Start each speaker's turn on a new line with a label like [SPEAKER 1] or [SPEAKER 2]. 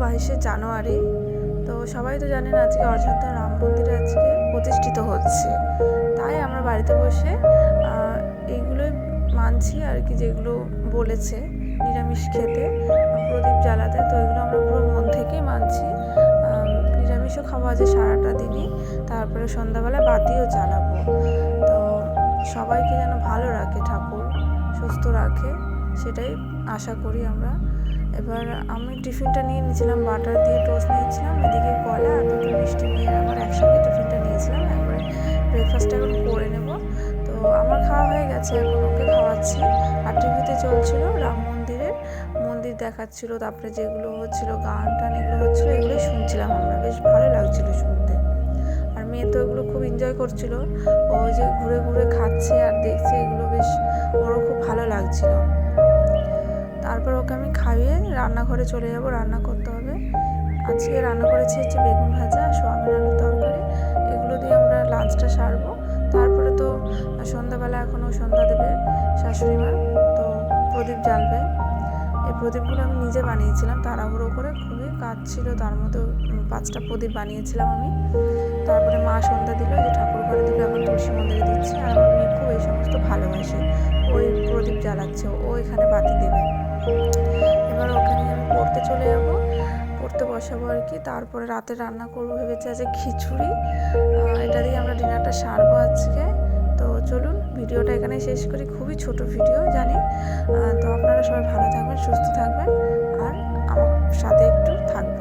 [SPEAKER 1] 22শে জানুয়ারি। তো সবাই তো জানেন আজকে অযোধ্যা রাম মন্দিরে আজকে প্রতিষ্ঠিত হচ্ছে। তাই আমরা বাড়িতে বসে এইগুলোই মানছি আর কি, যেগুলো বলেছে নিরামিষ খেতে, প্রদীপ জ্বালাতে। তো এগুলো আমরা পুরো মন থেকেই মানছি। নিরামিষও খাওয়া আছে সারাটা দিনই, তারপরে সন্ধ্যাবেলা বাতিও জ্বালাবো। তো সবাইকে যেন ভালো রাখে ঠাকুর, সুস্থ রাখে, সেটাই আশা করি আমরা। এবার আমি টিফিনটা নিয়ে নিয়েছিলাম, বাটার দিয়ে টোস্ট নিয়েছিলাম, এদিকে কলা আর দুটো মিষ্টি নিয়ে আমার একসঙ্গে টিফিনটা নিয়েছিলাম। একবারে ব্রেকফাস্টটা এখন করে নেব। তো আমার খাওয়া হয়ে গেছে, এখন ওকে খাওয়াচ্ছি। আর টিভিতে চলছিল রাম মন্দির দেখাচ্ছিল, তারপরে যেগুলো হচ্ছিল গান টান এগুলো হচ্ছিলো, এগুলোই শুনছিলাম আমরা, বেশ ভালো লাগছিল শুনতে। আর মেয়ে তো এগুলো খুব এনজয় করছিল, ও যে ঘুরে ঘুরে খাচ্ছে আর দেখছে, এগুলো বেশ ওরও খুব ভালো লাগছিল। তারপর ওকে আমি খাইয়ে রান্নাঘরে চলে যাব, রান্না করতে হবে। আজকে রান্না করেছি হচ্ছে বেগুন ভাজা, সোয়াবিন আলুর তরকারি, এগুলো দিয়ে আমরা লাঞ্চটা সারবো। তারপরে তো সন্ধ্যাবেলা এখনও সন্ধ্যা দেবে শাশুড়ি মা, তো প্রদীপ জ্বালবে। এই প্রদীপগুলো আমি নিজে বানিয়েছিলাম, তাড়াহুড়ো করে, খুবই কাজ ছিল, তার মধ্যে 5টা প্রদীপ বানিয়েছিলাম আমি। তারপরে মা সন্ধ্যা দিল, যে ঠাকুর ঘরে দিল, এখন তুলসী মন্দিরে দিচ্ছি। আর আমার মেয়ে খুব এই সমস্ত ভালোবাসে, ওই প্রদীপ জ্বালাচ্ছে, ও এখানে বাতি দেবে। এবার ওখানে আমি পড়তে চলে যাব, পড়তে বসাবো আর কি। তারপরে রাতে রান্না করবো ভেবেছি আজকে খিচুড়ি, এটা দিয়ে আমরা ডিনারটা সারবো আজকে। তো চলুন ভিডিওটা এখানে শেষ করি, খুবই ছোট ভিডিও জানি। তো আপনারা সবাই ভালো থাকবেন, সুস্থ থাকবেন, আর আমার সাথে একটু থাকবেন।